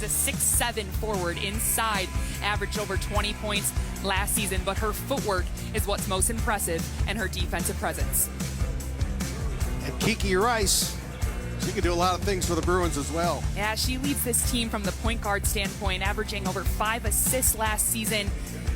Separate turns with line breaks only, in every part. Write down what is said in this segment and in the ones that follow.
She's a 6'7" forward inside, averaged over 20 points last season, but her footwork is what's most impressive and her defensive presence.
And Kiki Rice, she can do a lot of things for the Bruins as well.
Yeah, she leads this team from the point guard standpoint, averaging over 5 assists last season.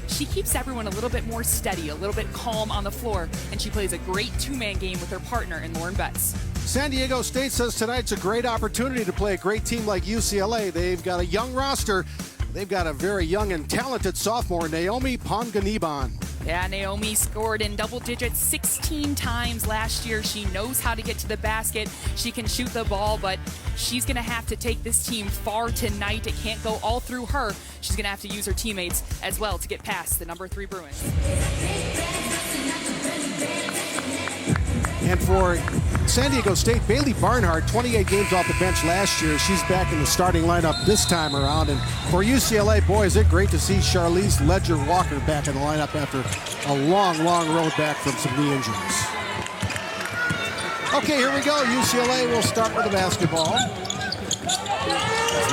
She keeps everyone a little bit more steady, a little bit calm on the floor, and she plays a great two-man game with her partner in Lauren Betts.
San Diego State says tonight's a great opportunity to play a great team like UCLA. They've got a young roster. They've got a very young and talented sophomore, Naomi Ponganiban.
Yeah, Naomi scored in double digits 16 times last year. She knows how to get to the basket. She can shoot the ball, but she's going to have to take this team far tonight. It can't go all through her. She's going to have to use her teammates as well to get past the number 3 Bruins.
And for San Diego State, Bailey Barnhart, 28 games off the bench last year. She's back in the starting lineup this time around. And for UCLA, boy, is it great to see Charlize Ledger-Walker back in the lineup after a long, long road back from some knee injuries. Okay, here we go. UCLA will start with the basketball.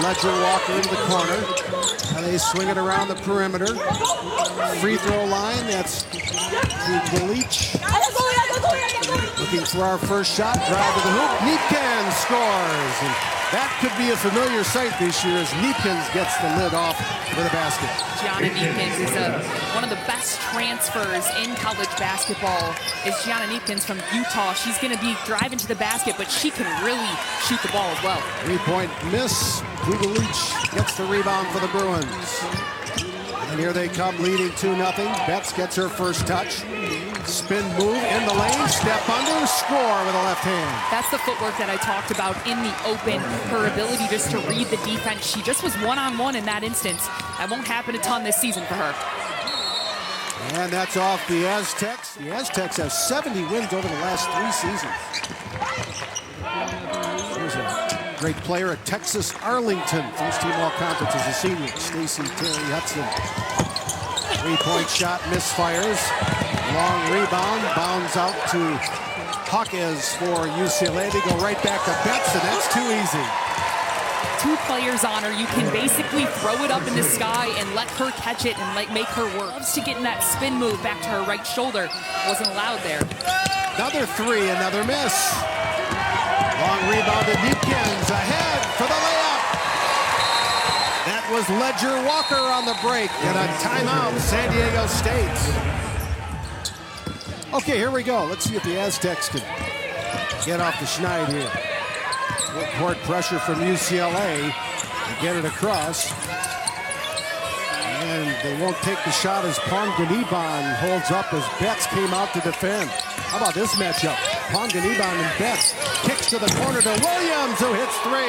Ledger-Walker into the corner. Now they swing it around the perimeter. Free throw line, that's Galich. Looking for our first shot, drive to the hoop. Neepkin scores. And that could be a familiar sight this year as Neepkins gets the lid off with a basket.
Gianna Neepkins is one of the best transfers in college basketball. Is Gianna Neepkins from Utah. She's going to be driving to the basket, but she can really shoot the ball as well.
3-point miss. Gugalich gets the rebound for the Bruins. And here they come leading 2-0. Betts gets her first touch. Spin move in the lane, step under, score with a left hand.
That's the footwork that I talked about in the open. Her ability just to read the defense. She just was one-on-one in that instance. That won't happen a ton this season for her.
And that's off the Aztecs. The Aztecs have 70 wins over the last 3 seasons. Here's a great player at Texas Arlington. First team all-conference as a senior. Stacey Terry Hudson. 3-point shot misfires. Long rebound, bounds out to Jaquez for UCLA. They go right back to Betts, and that's too easy.
2 players on her. You can basically throw it up in the sky and let her catch it and make her work. Loves to get in that spin move back to her right shoulder. Wasn't allowed there.
Another 3, another miss. Long rebound to Neepkins, ahead for the layup. That was Ledger-Walker on the break, and a timeout, San Diego State. Okay, here we go. Let's see if the Aztecs can get off the schneid here. Good court pressure from UCLA to get it across. And they won't take the shot as Ponganiban holds up as Betts came out to defend. How about this matchup? Ponganiban and Betts kicks to the corner to Williams, who hits 3.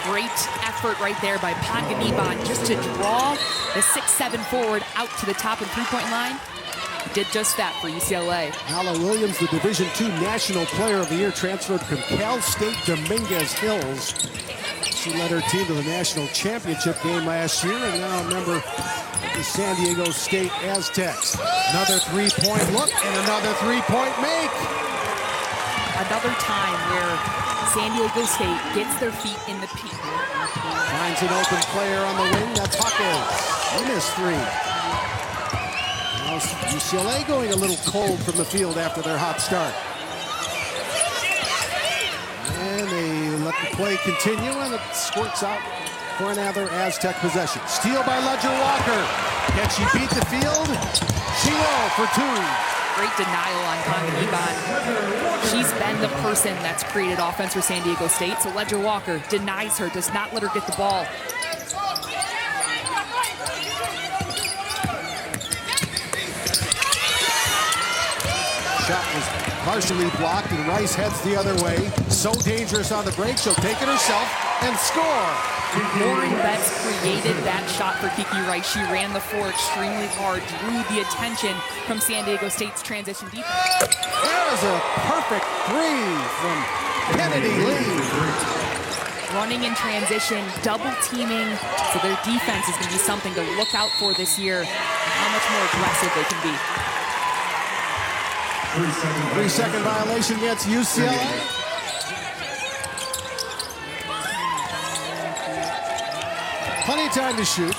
Great effort right there by Ponganiban just to draw the 6'7" forward out to the top of the 3-point line. Did just that for UCLA.
Hala Williams, the Division II National Player of the Year, transferred from Cal State Dominguez Hills. She led her team to the national championship game last year and now a member of the San Diego State Aztecs. Another 3-point look and another 3-point make.
Another time where San Diego State gets their feet in the paint.
Finds an open player on the wing. That's Jaquez. He missed 3. UCLA going a little cold from the field after their hot start. And they let the play continue, and it squirts out for another Aztec possession. Steal by Ledger-Walker. Can she beat the field? She will for 2.
Great denial on Ponganiban. She's been the person that's created offense for San Diego State, so Ledger-Walker denies her, does not let her get the ball.
Shot was partially blocked, and Rice heads the other way. So dangerous on the break, she'll take it herself and score.
Lauren Betts created that shot for Kiki Rice. She ran the floor extremely hard, drew the attention from San Diego State's transition defense.
There's a perfect 3 from Kennedy Lee.
Running in transition, double teaming, so their defense is going to be something to look out for this year, how much more aggressive they can be.
3-second violation against UCLA. Plenty of time to shoot.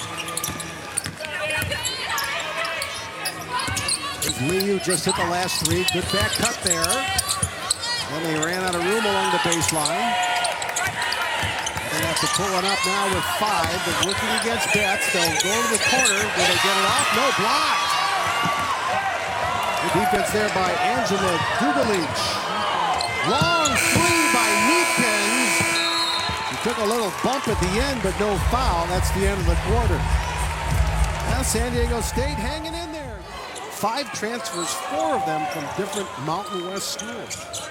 Liu just hit the last three. Good back cut there. Then they ran out of room along the baseline. They have to pull it up now with 5, but working against Betts. They'll go to the corner. Will they get it off? No, blocked. The defense there by Angela Dugalich. Long three by Neepkins. He took a little bump at the end, but no foul. That's the end of the quarter. Now San Diego State hanging in there. 5 transfers, 4 of them from different Mountain West schools.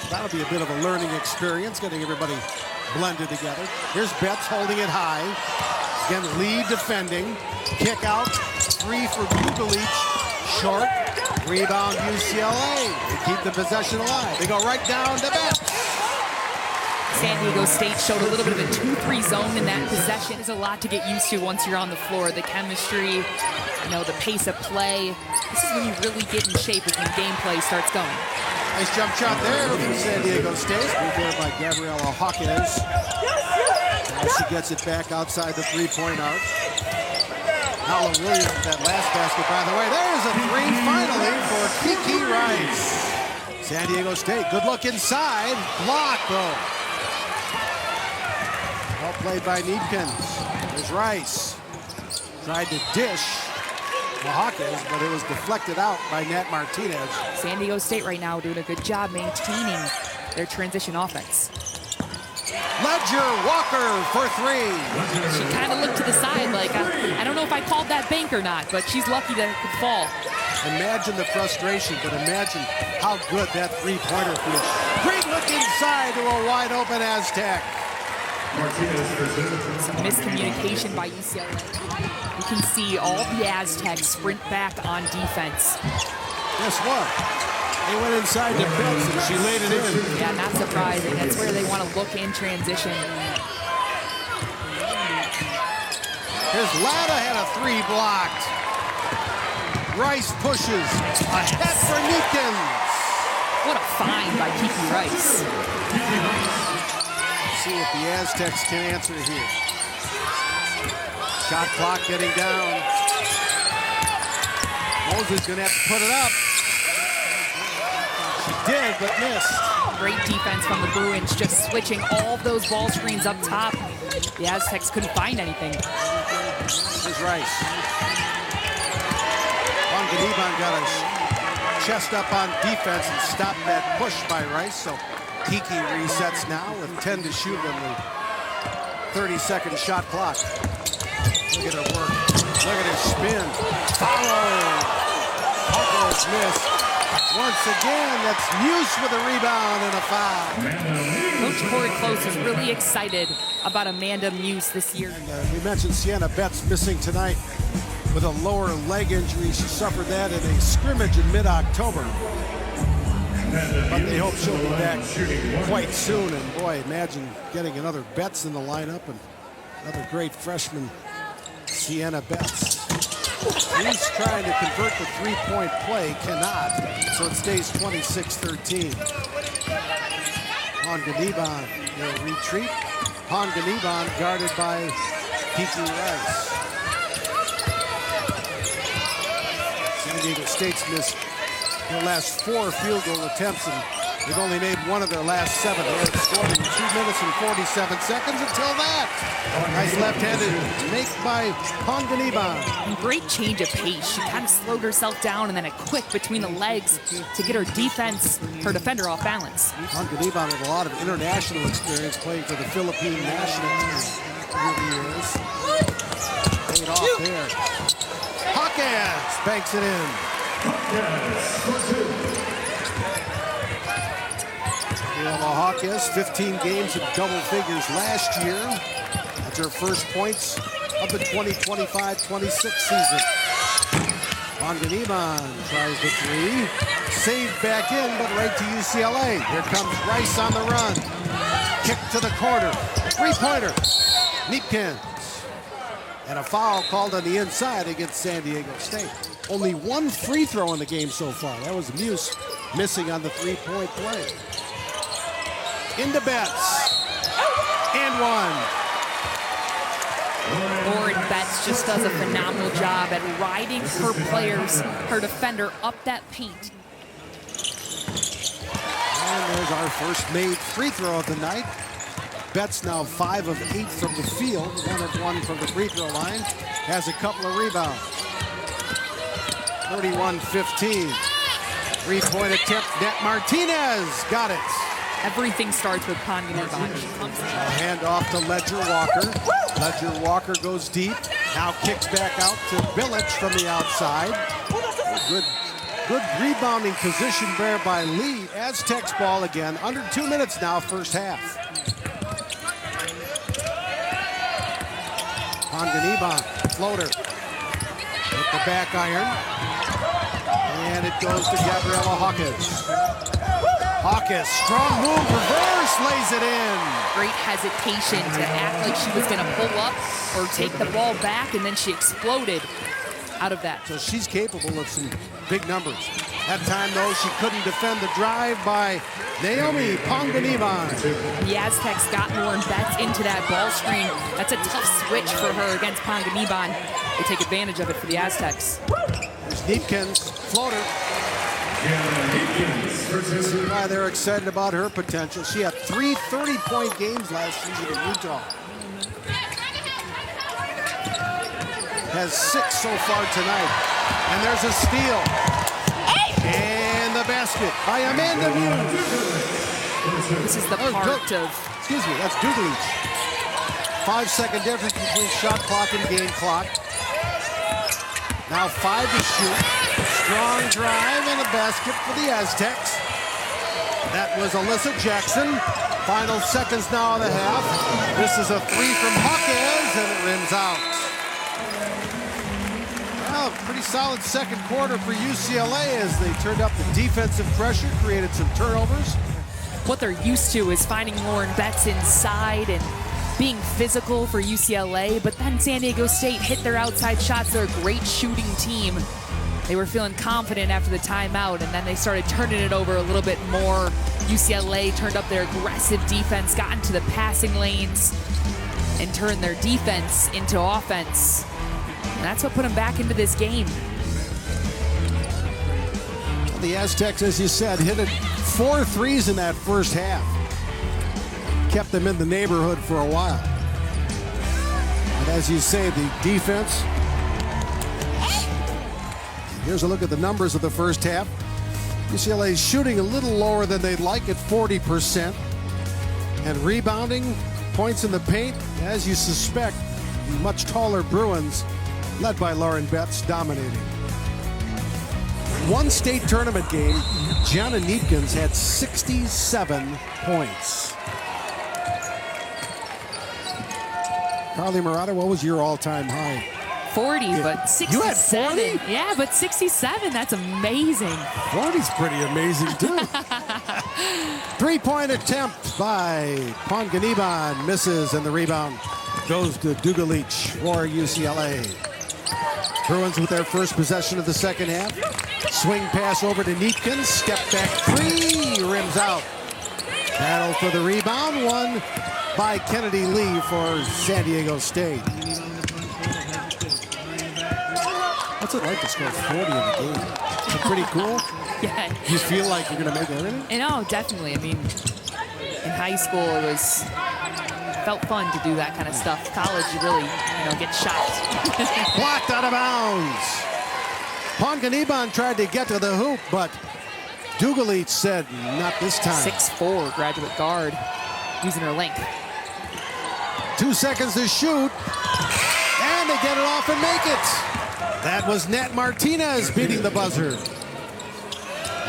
That'll be a bit of a learning experience, getting everybody blended together. Here's Betts holding it high. Again, lead defending. Kick out. 3 for Dugalich. Short. Rebound UCLA. They keep the possession alive. They go right down to Betts.
San Diego State showed a little bit of a 2-3 zone in that possession. There's a lot to get used to once you're on the floor. The chemistry, you know, the pace of play. This is when you really get in shape is when gameplay starts going.
Nice jump shot there from San Diego State. Moved there by Gabriela Jaquez. Now she gets it back outside the three-point arc. Hala Williams with that last basket, by the way. There's a 3 finally for Kiki Rice. San Diego State, good look inside. Block, though. Well played by Neepkins. There's Rice. Tried to dish Jaquez, but it was deflected out by Nat Martinez.
San Diego State right now doing a good job maintaining their transition offense.
Ledger Walker for 3.
She kind of looked to the side like, I don't know if I called that bank or not, but she's lucky that it could fall.
Imagine the frustration, but imagine how good that three-pointer feels. Great look inside to a wide-open Aztec.
Some miscommunication by UCLA. You can see all the Aztecs sprint back on defense.
Guess what? They went inside the Betts and she laid it in.
Yeah, not surprising. That's where they want to look in transition.
His Latta had a 3 blocked. Rice pushes. Ahead for Neepkins.
What a find by Kiki Rice.
See if the Aztecs can answer here. Shot clock getting down. Moses gonna have to put it up. She did, but missed.
Great defense from the Bruins, just switching all of those ball screens up top. The Aztecs couldn't find anything.
Here's Rice. Ivan got a chest up on defense and stopped that push by Rice. So Kiki resets now with 10 to shoot on the 30-second shot clock. Look at her work. Look at his spin. Follow. Almost missed. Once again, that's Muse with a rebound and a foul.
Coach Corey Close is really excited about Amanda Muse this year.
And, we mentioned Sienna Betts missing tonight with a lower leg injury. She suffered that in a scrimmage in mid-October. But they hope she'll be back quite soon. And boy, imagine getting another Betts in the lineup and another great freshman, Sienna Betts. He's trying to convert the three-point play, cannot, so it stays 26-13. Honganiban will retreat. Honganiban guarded by Kiki Rice. San Diego State's missed their last 4 field goal attempts, and they've only made 1 of their last 7. They had scored in 2 minutes and 47 seconds until that. Nice left-handed make by Honganiban.
Great change of pace. She kind of slowed herself down and then a quick between the legs to get her defender off balance.
Honganiban with a lot of international experience playing for the Philippine national team. Here he is. Paid off there. Jaquez banks it in. Gabriela Jaquez, 15 games in double figures last year. That's her first points of the 2025-26 season. Honganiban tries the 3. Saved back in, but right to UCLA. Here comes Rice on the run. Kick to the corner. 3-pointer. Neepkins. And a foul called on the inside against San Diego State. Only 1 free throw in the game so far. That was Muse missing on the 3-point play. Into Betts. and one.
Lauren Betts just does a phenomenal job at riding her players, her defender, up that paint.
And there's our first made free throw of the night. Betts now 5 of 8 from the field, 1 of 1 from the free throw line. Has a couple of rebounds. 31-15. Three-point attempt. Net Martinez got it.
Everything starts with Panganiban.
Hand off to Ledger Walker. Ledger Walker goes deep. Now kicks back out to Bilic from the outside. Good rebounding position there by Lee. Aztecs ball again. Under 2 minutes now, first half. Panganiban, floater. With the back iron. And it goes to Gabriela Jaquez. Jaquez, strong move, reverse, lays it in.
Great hesitation to act like she was going to pull up or take the ball back, and then she exploded out of that.
So she's capable of some big numbers. That time, though, she couldn't defend the drive by Naomi Panganiban.
The Aztecs got Lauren Betts into that ball screen. That's a tough switch for her against Panganiban. They take advantage of it for the Aztecs.
There's Neepkins, floater. See why they're excited about her potential. She had 3 30-point games last season in Utah. Has 6 so far tonight. And there's a steal. And the basket by Amanda Muse.
This is the part of...
Excuse me, that's Dugalich. 5-second difference between shot clock and game clock. Now 5 to shoot. Strong drive and a basket for the Aztecs. That was Alyssa Jackson. Final seconds now of the half. This is a 3 from Jaquez, and it rims out. Well, pretty solid second quarter for UCLA as they turned up the defensive pressure, created some turnovers.
What they're used to is finding Lauren Betts inside and being physical for UCLA, but then San Diego State hit their outside shots. They're a great shooting team. They were feeling confident after the timeout, and then they started turning it over a little bit more. UCLA turned up their aggressive defense, got into the passing lanes, and turned their defense into offense. And that's what put them back into this game.
The Aztecs, as you said, hit it 4 threes in that first half. Kept them in the neighborhood for a while. And as you say, the defense. Here's a look at the numbers of the first half. UCLA is shooting a little lower than they'd like at 40%. And rebounding, points in the paint, as you suspect, the much taller Bruins, led by Lauren Betts, dominating. One state tournament game, Gianna Neepkins had 67 points. Carly Murata, what was your all-time high?
40, but 67.
You had 40?
Yeah, but 67, that's amazing.
40's pretty amazing, too. Three-point attempt by Panganiban, misses, and the rebound goes to Dugalich for UCLA. Bruins with their first possession of the second half. Swing pass over to Neepkins, step back 3, rims out. Battle for the rebound, won by Kennedy Lee for San Diego State. What's it like to score 40 in a game? Is it pretty cool?
Yeah.
You feel like you're going to make everything?
You know, definitely. I mean, in high school, it felt fun to do that kind of stuff. College, you really, get shot.
Blocked out of bounds. Panganiban tried to get to the hoop, but Dugalich said, not this time.
6'4", graduate guard, using her length.
2 seconds to shoot, and they get it off and make it. That was Nat Martinez beating the buzzer.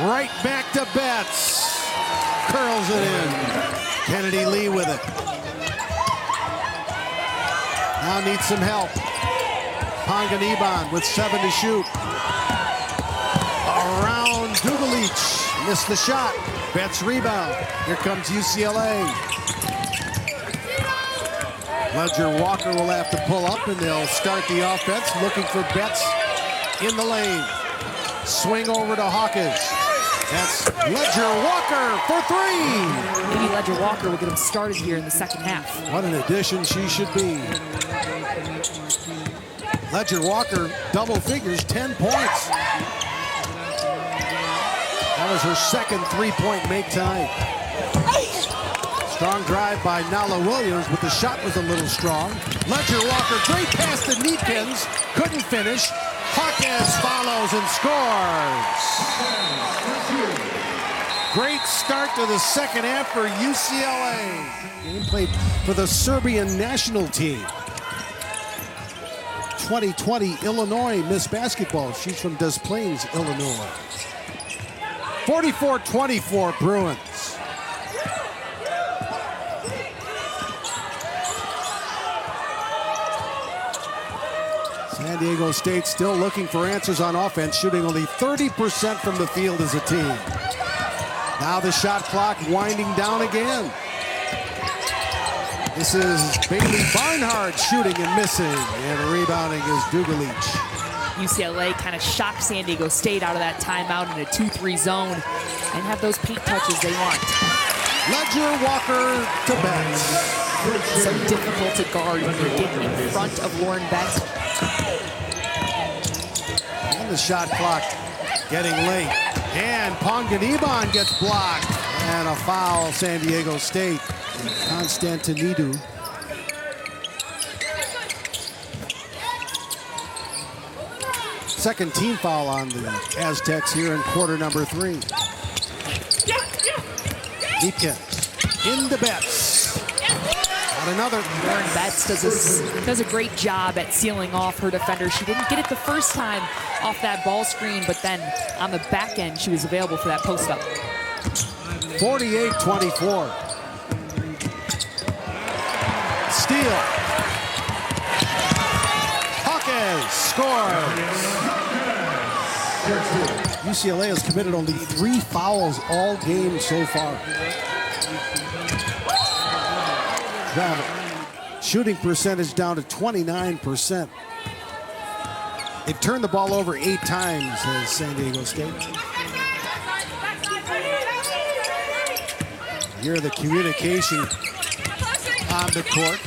Right back to Betts. Curls it in. Kennedy Lee with it. Now needs some help. Panganiban with 7 to shoot. Around Dugalich. Missed the shot. Betts rebound. Here comes UCLA. Ledger Walker will have to pull up, and they'll start the offense, looking for Betts in the lane. Swing over to Hawkins. That's Ledger Walker for three.
Maybe Ledger Walker will get him started here in the second half.
What an addition she should be. Ledger Walker, double figures, 10 points. That was her second three-point make tonight. Strong drive by Nala Williams, but the shot was a little strong. Ledger Walker, great pass to Neepkins, couldn't finish. Jaquez follows and scores. Great start to the second half for UCLA. Game played for the Serbian national team. 2020 Illinois Miss Basketball. She's from Des Plaines, Illinois. 44-24 Bruins. San Diego State still looking for answers on offense, shooting only 30% from the field as a team. Now the shot clock winding down again. This is Bailey Barnhart shooting and missing, and rebounding is Dugalich.
UCLA kind of shocked San Diego State out of that timeout in a 2-3 zone and have those paint touches they want.
Ledger Walker to Betts.
So difficult to guard when you're getting in front of Lauren Betts.
And the shot clock getting late. And Ponganiban gets blocked. And a foul, San Diego State. Constantinidou. Second team foul on the Aztecs here in quarter number 3. Neepkins into Betts. Not another.
Lauren Betts does a great job at sealing off her defender. She didn't get it the first time off that ball screen, but then on the back end, she was available for that post-up.
48-24. Steal. Jaquez scores. UCLA has committed only 3 fouls all game so far. Travel. Shooting percentage down to 29%. They've turned the ball over 8 times as San Diego State. Here the communication on the court.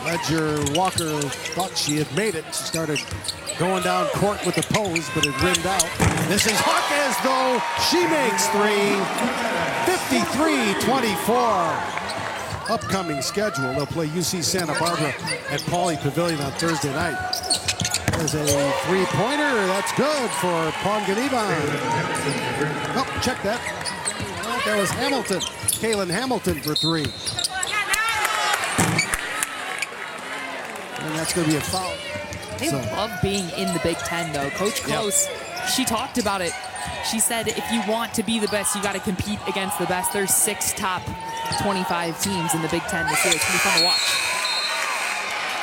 Ledger Walker thought she had made it. She started going down court with the pose, but it rimmed out. This is Jaquez, though. She makes 3. 53-24. Upcoming schedule. They'll play UC Santa Barbara at Pauley Pavilion on Thursday night. There's a three-pointer. That's good for Ponganiban. Oh, check that. Oh, that was Hamilton. Kaylin Hamilton for 3. And that's going to be a foul.
They love being in the Big Ten, though. Coach Close, she talked about it. She said, if you want to be the best, you got to compete against the best. There's 6 top 25 teams in the Big Ten this year. It's going to be fun to watch.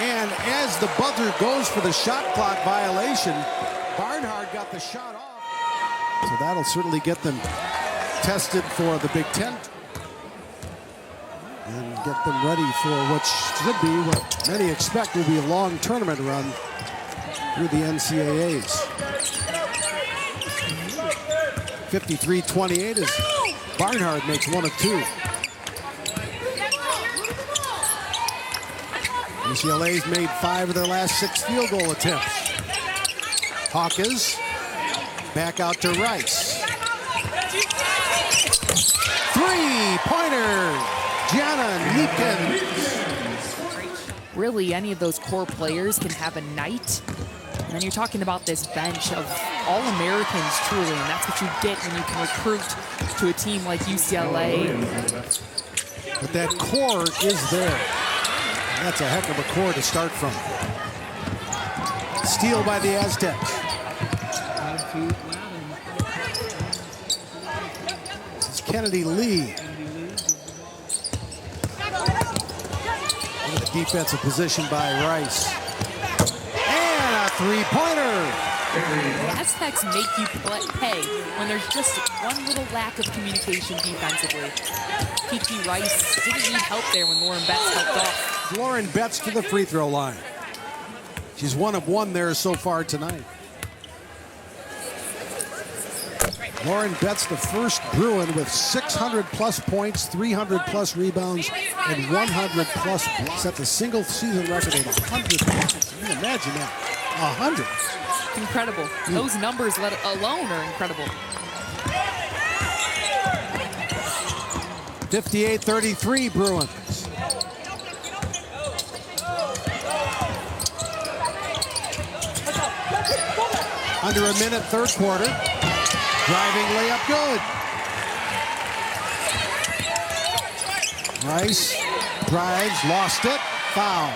And as the buzzer goes for the shot clock violation, Barnhart got the shot off. So that'll certainly get them tested for the Big Ten and get them ready for what should be, what many expect will be a long tournament run through the NCAAs. 53-28 as Barnhart makes 1 of 2. UCLA's made 5 of their last 6 field goal attempts. Hawkins back out to Rice. 3-pointer, Gianna Neepkins.
Really, any of those core players can have a night. And then you're talking about this bench of All-Americans, truly, and that's what you get when you can recruit to a team like UCLA.
But that core is there. And that's a heck of a core to start from. Steal by the Aztecs. This is Kennedy Lee. Into the defensive position by Rice. And a 3-pointer.
The Aztecs make you pay when there's just one little lack of communication defensively. Kiki Rice didn't need help there when Lauren Betts helped off.
Lauren Betts to the free throw line. She's 1 of 1 there so far tonight. Lauren Betts, the first Bruin with 600-plus points, 300-plus rebounds, and 100-plus blocks. Set the single season record of 100 blocks. Can you imagine that? 100.
Incredible. Those numbers alone are incredible.
58-33 Bruins. Under a minute, third quarter. Driving layup, good. Rice drives, lost it, foul.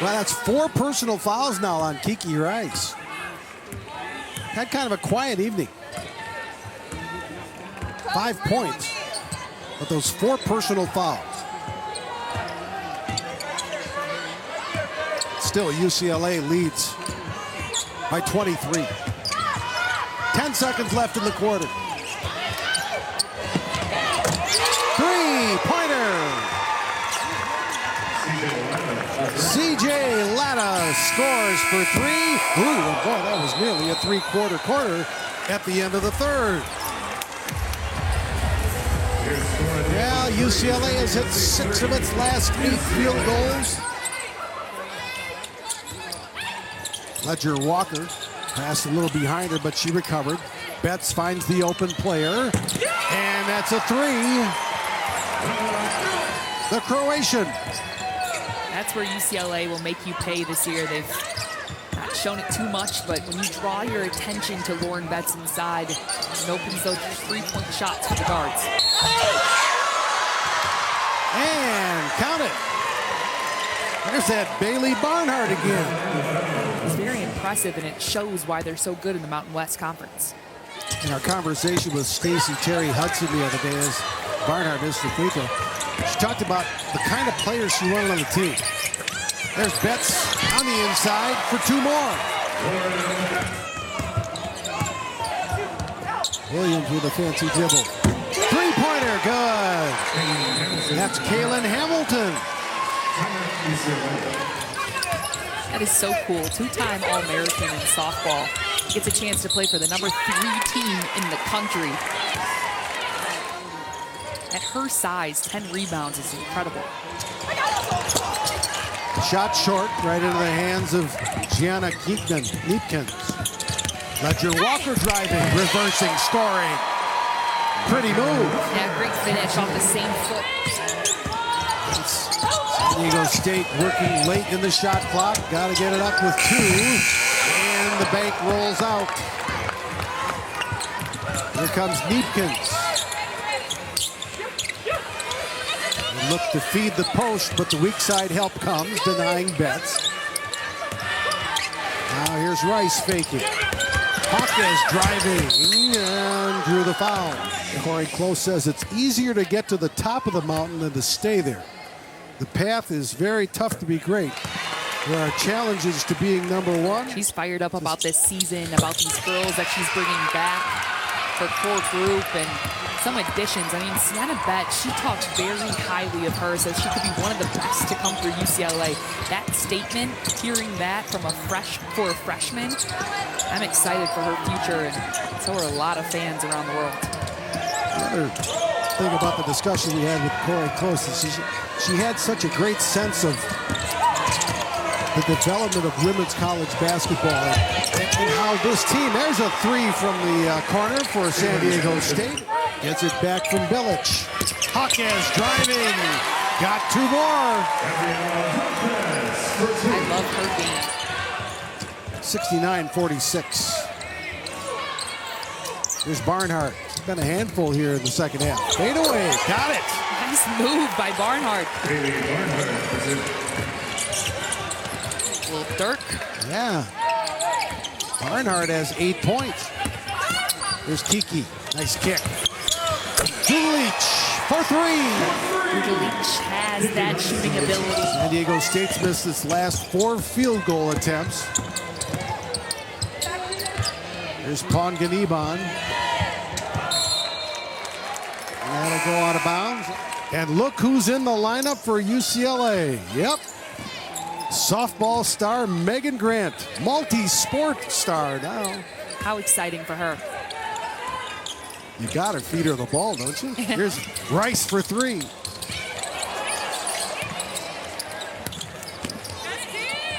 Well, that's 4 personal fouls now on Kiki Rice. Had kind of a quiet evening. 5 points, but those 4 personal fouls. Still, UCLA leads by 23. 10 seconds left in the quarter. Three-pointer. CJ Latta scores for 3. Ooh, and boy, that was nearly a three-quarter quarter at the end of the third. Yeah, UCLA has hit 6 of its last 8 field goals. Ledger Walker passed a little behind her, but she recovered. Betts finds the open player, and that's a 3. The Croatian.
That's where UCLA will make you pay this year. They've not shown it too much, but when you draw your attention to Lauren Betts inside, it opens those 3-point shots for the guards.
And count it. There's that Bailey Barnhart again.
It's very impressive, and it shows why they're so good in the Mountain West Conference.
In our conversation with Stacey Terry Hudson the other day, as Barnhart missed the free throw, she talked about the kind of players she wanted on the team. There's Betts on the inside for 2 more. Williams with a fancy dribble. Three-pointer, good. That's Kaylin Hamilton.
That is so cool. 2-time All-American in softball. Gets a chance to play for the number 3 team in the country. At her size, 10 rebounds is incredible.
Shot short, right into the hands of Gianna Neepkins. Ledger Walker driving, reversing, scoring. Pretty move.
Yeah, great finish off the same foot.
San Diego State working late in the shot clock. Got to get it up with 2. And the bank rolls out. Here comes Neepkins. They look to feed the post, but the weak side help comes, denying Betts. Now here's Rice faking. Jaquez driving and drew the foul. Corey Close says it's easier to get to the top of the mountain than to stay there. The path is very tough to be great. There are challenges to being number 1.
She's fired up about this season, about these girls that she's bringing back, her core group, and some additions. I mean, Sienna Betts, she talks very highly of her, says she could be one of the best to come through UCLA. That statement, hearing that from a freshman, I'm excited for her future, and so are a lot of fans around the world.
Another thing about the discussion we had with Corey Close is she had such a great sense of the development of women's college basketball and how this team, there's a 3 from the corner for San Diego State. Gets it back from Bilic. Jaquez driving. Got 2 more.
I love her game.
69-46. Here's Barnhart. It's been a handful here in the second half. Fade away. Got it.
Nice move by Barnhart. Little Dirk.
Yeah. Barnhart has 8 points. There's Kiki. Nice kick. Dulich for 3.
Dulich has that shooting ability.
San Diego State's missed its last 4 field goal attempts. Here's Ponganiban. That'll go out of bounds. And look who's in the lineup for UCLA. Yep. Softball star Megan Grant. Multi-sport star now.
How exciting for her.
You got to feed her the ball, don't you? Here's Rice for three.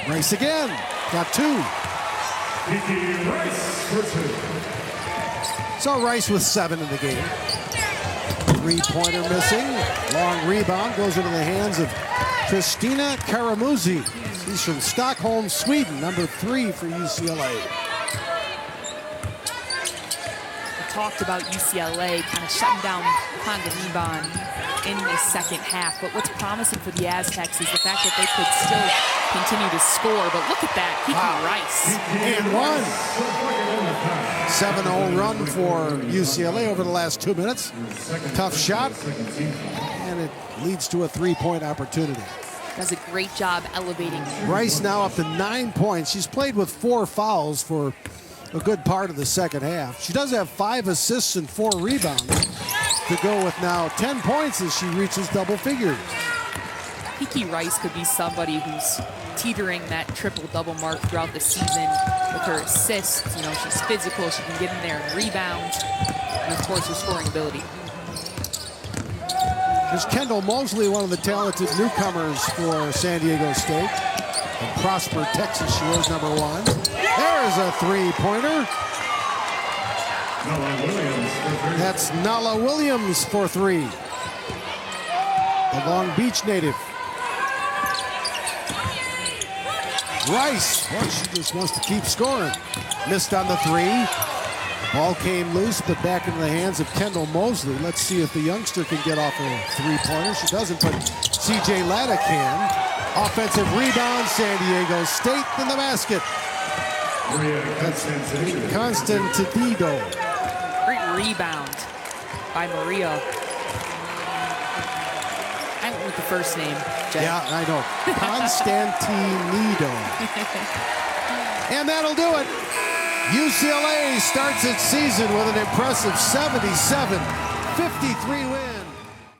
Rice again. Got two. So Rice with 7 in the game. Three-pointer missing. Long rebound goes into the hands of Kristina Karamuzzi. She's from Stockholm, Sweden, number 3 for UCLA.
We talked about UCLA kind of shutting down Panganiban in the second half, but what's promising for the Aztecs is the fact that they could still continue to score. But look at that, Kiki Rice.
And one. 7-0 run for UCLA over the last 2 minutes. Tough shot, and it leads to a 3-point opportunity.
Does a great job elevating.
Rice now up to 9 points. She's played with 4 fouls for a good part of the second half. She does have 5 assists and 4 rebounds to go with now 10 points as she reaches double figures.
Kiki Rice could be somebody who's teetering that triple-double mark throughout the season with her assists. You know, she's physical, she can get in there and rebound, and of course her scoring ability.
There's Kendall Mosley, one of the talented newcomers for San Diego State. From Prosper, Texas, she was number 1. There's a three-pointer. That's Nala Williams for 3. The Long Beach native. Rice, well, she just wants to keep scoring. Missed on the 3. Ball came loose, but back into the hands of Kendall Mosley. Let's see if the youngster can get off a three-pointer. She doesn't, but C.J. Latta can. Offensive rebound, San Diego State in the basket. Constantinido.
Great rebound by Maria. I went with the first name, Jeff.
Yeah, I know. Constantinido. And that'll do it. UCLA starts its season with an impressive 77-53 win.